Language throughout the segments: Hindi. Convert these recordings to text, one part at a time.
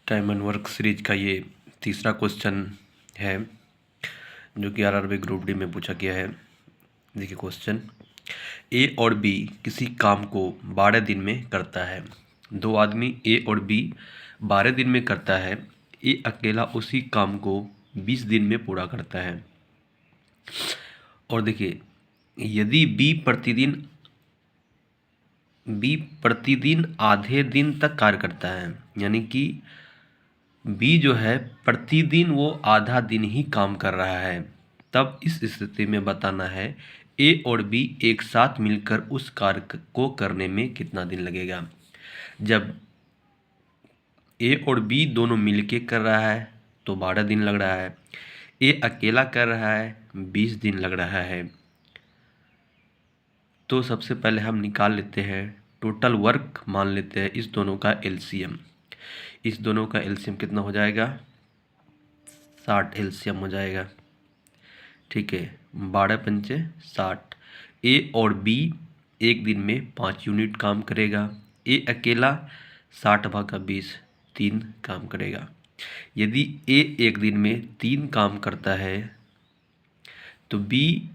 टाइम एंड वर्क सीरीज का ये तीसरा क्वेश्चन है जो कि आरआरबी ग्रुप डी में पूछा गया है। देखिए क्वेश्चन, ए और बी किसी काम को 12 दिन में करता है। दो आदमी ए और बी 12 दिन में करता है। ए अकेला उसी काम को 20 दिन में पूरा करता है। और देखिए, यदि बी प्रतिदिन आधे दिन तक कार्य करता है, यानी कि बी जो है प्रतिदिन वो आधा दिन ही काम कर रहा है, तब इस स्थिति में बताना है ए और बी एक साथ मिलकर उस कार्य को करने में कितना दिन लगेगा। जब ए और बी दोनों मिलके कर रहा है तो 12 दिन लग रहा है। ए अकेला कर रहा है 20 दिन लग रहा है। तो सबसे पहले हम निकाल लेते हैं टोटल वर्क, मान लेते हैं इस दोनों का एलसीएम। इस दोनों का एलसीएम कितना हो जाएगा? 60 एलसीएम हो जाएगा। ठीक है, 12 पंचे 60। ए और बी एक दिन में 5 यूनिट काम करेगा। ए अकेला 60/20 3 काम करेगा। यदि ए एक दिन में 3 काम करता है तो बी,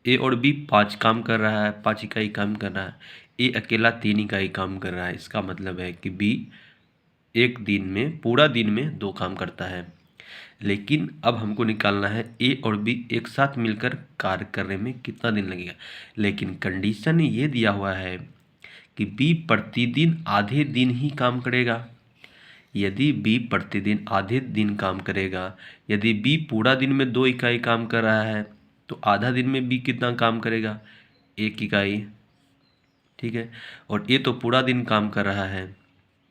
ए और बी 5 काम कर रहा है, 5 इकाई काम कर रहा है। ए अकेला 3 इकाई काम कर रहा है। इसका मतलब है कि बी एक दिन में, पूरा दिन में 2 काम करता है। लेकिन अब हमको निकालना है ए और बी एक साथ मिलकर कार्य करने में कितना दिन लगेगा। लेकिन कंडीशन ये दिया हुआ है कि बी प्रतिदिन आधे दिन ही काम करेगा। यदि बी प्रतिदिन आधे दिन काम करेगा, यदि बी पूरा दिन में 2 इकाई काम कर रहा है तो आधा दिन में बी कितना काम करेगा? 1 इकाई। ठीक है, और ए तो पूरा दिन काम कर रहा है,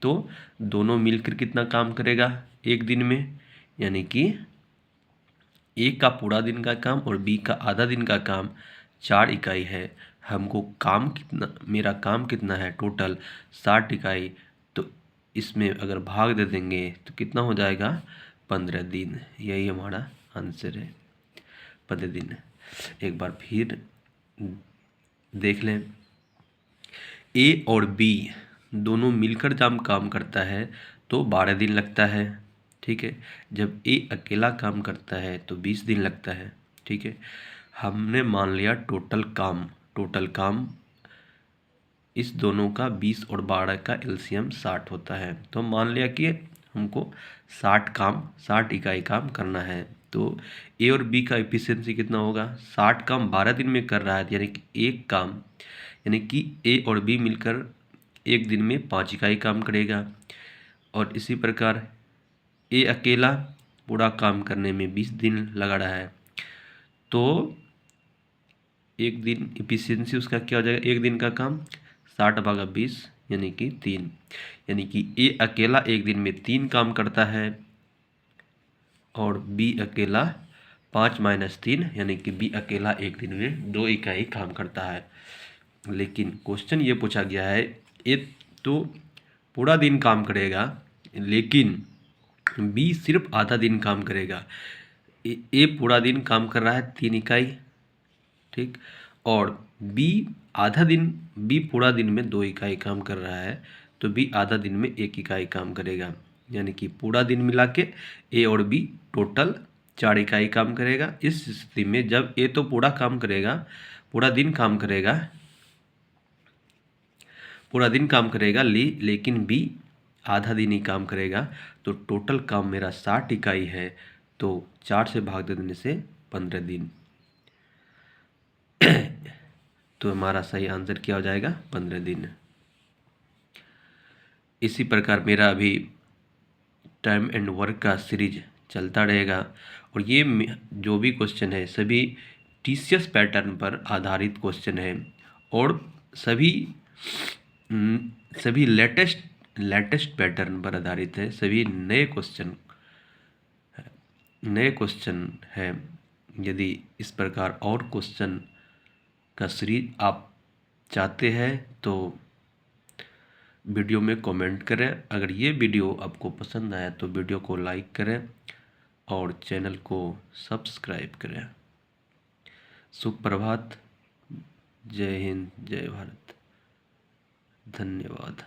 तो दोनों मिलकर कितना काम करेगा एक दिन में? यानी कि ए का पूरा दिन का काम और बी का आधा दिन का काम 4 इकाई है। हमको काम कितना, मेरा काम कितना है टोटल 60 इकाई। तो इसमें अगर भाग दे देंगे तो कितना हो जाएगा? 15 दिन। यही हमारा आंसर है, 15 दिन। एक बार फिर देख लें, ए और बी दोनों मिलकर जब काम करता है तो 12 दिन लगता है। ठीक है, जब ए अकेला काम करता है तो 20 दिन लगता है। ठीक है, हमने मान लिया टोटल काम इस दोनों का 20 और 12 का एलसीएम 60 होता है। तो मान लिया कि हमको 60 इकाई काम करना है। तो ए और बी का एफिशिएंसी कितना होगा? 60 काम 12 दिन में कर रहा है, यानी कि एक काम, यानी कि ए और बी मिलकर एक दिन में 5 इकाई काम करेगा। और इसी प्रकार ए अकेला पूरा काम करने में 20 दिन लगा रहा है। तो एक दिन एफिशिएंसी उसका क्या हो जाएगा? एक दिन का काम 60/20 यानी कि 3। यानी कि ए अकेला एक दिन में 3 काम करता है और बी अकेला 5-3 यानी कि बी अकेला एक दिन में 2 इकाई काम करता है। लेकिन क्वेश्चन ये पूछा गया है, ए तो पूरा दिन काम करेगा लेकिन बी सिर्फ आधा दिन काम करेगा। ए पूरा दिन काम कर रहा है 3 इकाई। ठीक, और बी पूरा दिन में 2 इकाई काम कर रहा है, तो बी आधा दिन में 1 इकाई काम करेगा। यानी कि पूरा दिन मिला के ए और बी टोटल 4 इकाई काम करेगा। इस स्थिति में जब ए तो पूरा काम करेगा, पूरा दिन काम करेगा लेकिन बी आधा दिन ही काम करेगा, तो टोटल काम मेरा 60 इकाई है, तो 4 से भाग दे देने से 15 दिन। तो हमारा सही आंसर क्या हो जाएगा? 15 दिन। इसी प्रकार मेरा अभी टाइम एंड वर्क का सीरीज चलता रहेगा और ये जो भी क्वेश्चन है सभी टीसीएस पैटर्न पर आधारित क्वेश्चन है और सभी लेटेस्ट पैटर्न पर आधारित है। सभी नए क्वेश्चन है। यदि इस प्रकार और क्वेश्चन का सीरीज आप चाहते हैं तो वीडियो में कमेंट करें। अगर ये वीडियो आपको पसंद आया तो वीडियो को लाइक करें और चैनल को सब्सक्राइब करें। सुप्रभात, जय हिंद, जय भारत, धन्यवाद।